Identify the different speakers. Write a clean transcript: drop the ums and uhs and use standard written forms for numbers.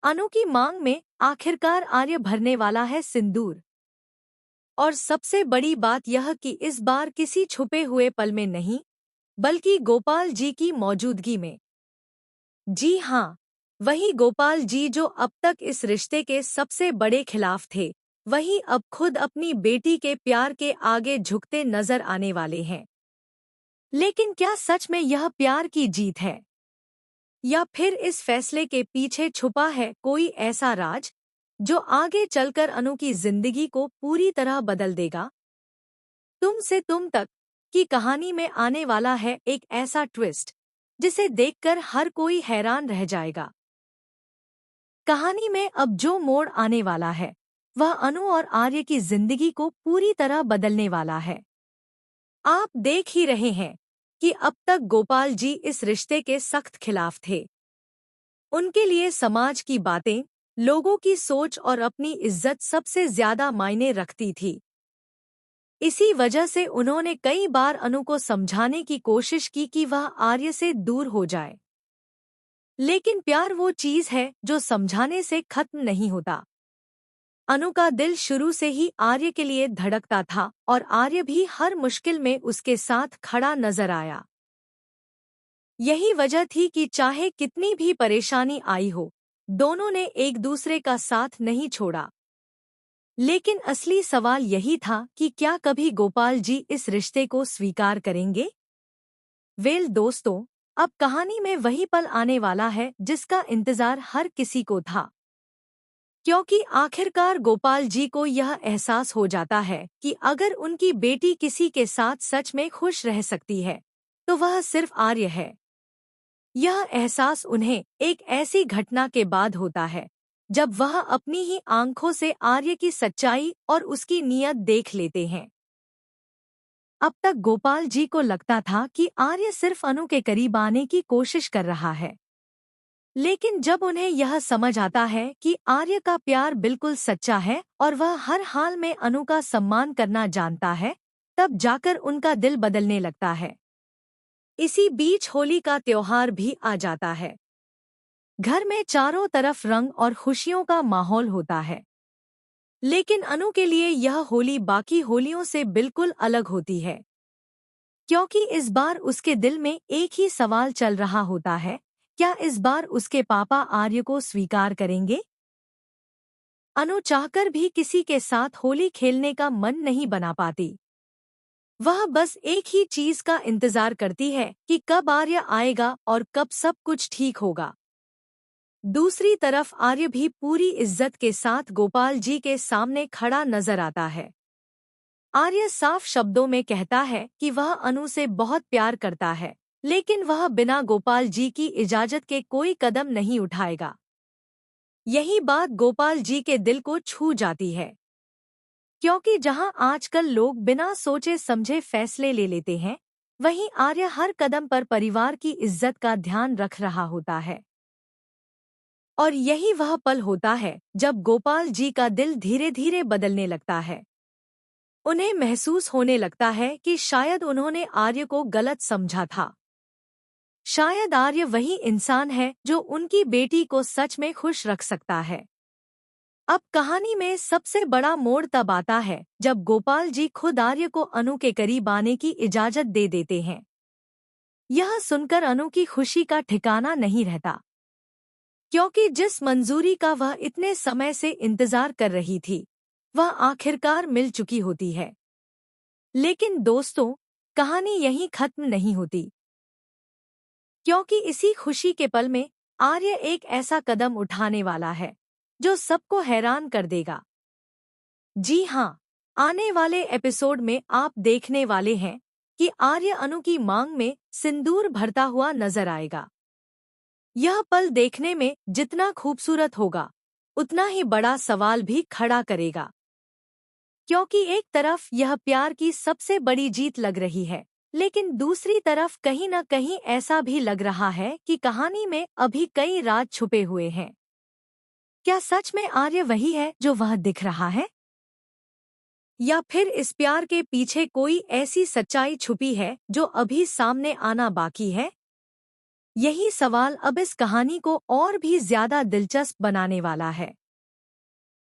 Speaker 1: अनु की मांग में आखिरकार आर्य भरने वाला है सिंदूर। और सबसे बड़ी बात यह कि इस बार किसी छुपे हुए पल में नहीं, बल्कि गोपाल जी की मौजूदगी में। जी हाँ, वही गोपाल जी जो अब तक इस रिश्ते के सबसे बड़े खिलाफ थे, वही अब खुद अपनी बेटी के प्यार के आगे झुकते नजर आने वाले हैं। लेकिन क्या सच में यह प्यार की जीत है, या फिर इस फैसले के पीछे छुपा है कोई ऐसा राज जो आगे चलकर अनु की जिंदगी को पूरी तरह बदल देगा? तुम से तुम तक की कहानी में आने वाला है एक ऐसा ट्विस्ट जिसे देखकर हर कोई हैरान रह जाएगा। कहानी में अब जो मोड़ आने वाला है वह अनु और आर्य की जिंदगी को पूरी तरह बदलने वाला है। आप देख ही रहे हैं कि अब तक गोपाल जी इस रिश्ते के सख्त खिलाफ थे। उनके लिए समाज की बातें, लोगों की सोच और अपनी इज्जत सबसे ज्यादा मायने रखती थी। इसी वजह से उन्होंने कई बार अनु को समझाने की कोशिश की कि वह आर्य से दूर हो जाए। लेकिन प्यार वो चीज है जो समझाने से खत्म नहीं होता। अनु का दिल शुरू से ही आर्य के लिए धड़कता था और आर्य भी हर मुश्किल में उसके साथ खड़ा नजर आया। यही वजह थी कि चाहे कितनी भी परेशानी आई हो, दोनों ने एक दूसरे का साथ नहीं छोड़ा। लेकिन असली सवाल यही था कि क्या कभी गोपाल जी इस रिश्ते को स्वीकार करेंगे? दोस्तों, अब कहानी में वही पल आने वाला है जिसका इंतजार हर किसी को था। क्योंकि आखिरकार गोपाल जी को यह एहसास हो जाता है कि अगर उनकी बेटी किसी के साथ सच में खुश रह सकती है, तो वह सिर्फ आर्य है। यह एहसास उन्हें एक ऐसी घटना के बाद होता है जब वह अपनी ही आंखों से आर्य की सच्चाई और उसकी नीयत देख लेते हैं। अब तक गोपाल जी को लगता था कि आर्य सिर्फ अनु के करीब आने की कोशिश कर रहा है। लेकिन जब उन्हें यह समझ आता है कि आर्य का प्यार बिल्कुल सच्चा है और वह हर हाल में अनु का सम्मान करना जानता है, तब जाकर उनका दिल बदलने लगता है। इसी बीच होली का त्योहार भी आ जाता है। घर में चारों तरफ रंग और खुशियों का माहौल होता है। लेकिन अनु के लिए यह होली बाकी होलियों से बिल्कुल अलग होती है, क्योंकि इस बार उसके दिल में एक ही सवाल चल रहा होता है, क्या इस बार उसके पापा आर्य को स्वीकार करेंगे? अनु चाहकर भी किसी के साथ होली खेलने का मन नहीं बना पाती। वह बस एक ही चीज का इंतजार करती है कि कब आर्य आएगा और कब सब कुछ ठीक होगा। दूसरी तरफ आर्य भी पूरी इज्जत के साथ गोपाल जी के सामने खड़ा नजर आता है। आर्य साफ शब्दों में कहता है कि वह अनु से बहुत प्यार करता है, लेकिन वह बिना गोपाल जी की इजाजत के कोई कदम नहीं उठाएगा। यही बात गोपाल जी के दिल को छू जाती है, क्योंकि जहां आजकल लोग बिना सोचे समझे फैसले ले लेते हैं, वहीं आर्य हर कदम पर परिवार की इज्जत का ध्यान रख रहा होता है। और यही वह पल होता है जब गोपाल जी का दिल धीरे धीरे बदलने लगता है। उन्हें महसूस होने लगता है कि शायद उन्होंने आर्य को गलत समझा था। शायद आर्य वही इंसान है जो उनकी बेटी को सच में खुश रख सकता है। अब कहानी में सबसे बड़ा मोड़ तब आता है जब गोपाल जी खुद आर्य को अनु के करीब आने की इजाजत दे देते हैं। यह सुनकर अनु की खुशी का ठिकाना नहीं रहता, क्योंकि जिस मंजूरी का वह इतने समय से इंतजार कर रही थी, वह आखिरकार मिल चुकी होती है। लेकिन दोस्तों, कहानी यहीं खत्म नहीं होती, क्योंकि इसी खुशी के पल में आर्य एक ऐसा कदम उठाने वाला है जो सबको हैरान कर देगा। जी हाँ, आने वाले एपिसोड में आप देखने वाले हैं कि आर्य अनु की मांग में सिंदूर भरता हुआ नजर आएगा। यह पल देखने में जितना खूबसूरत होगा, उतना ही बड़ा सवाल भी खड़ा करेगा। क्योंकि एक तरफ यह प्यार की सबसे बड़ी जीत लग रही है, लेकिन दूसरी तरफ कहीं न कहीं ऐसा भी लग रहा है कि कहानी में अभी कई राज छुपे हुए हैं। क्या सच में आर्य वही है जो वह दिख रहा है, या फिर इस प्यार के पीछे कोई ऐसी सच्चाई छुपी है जो अभी सामने आना बाकी है? यही सवाल अब इस कहानी को और भी ज्यादा दिलचस्प बनाने वाला है।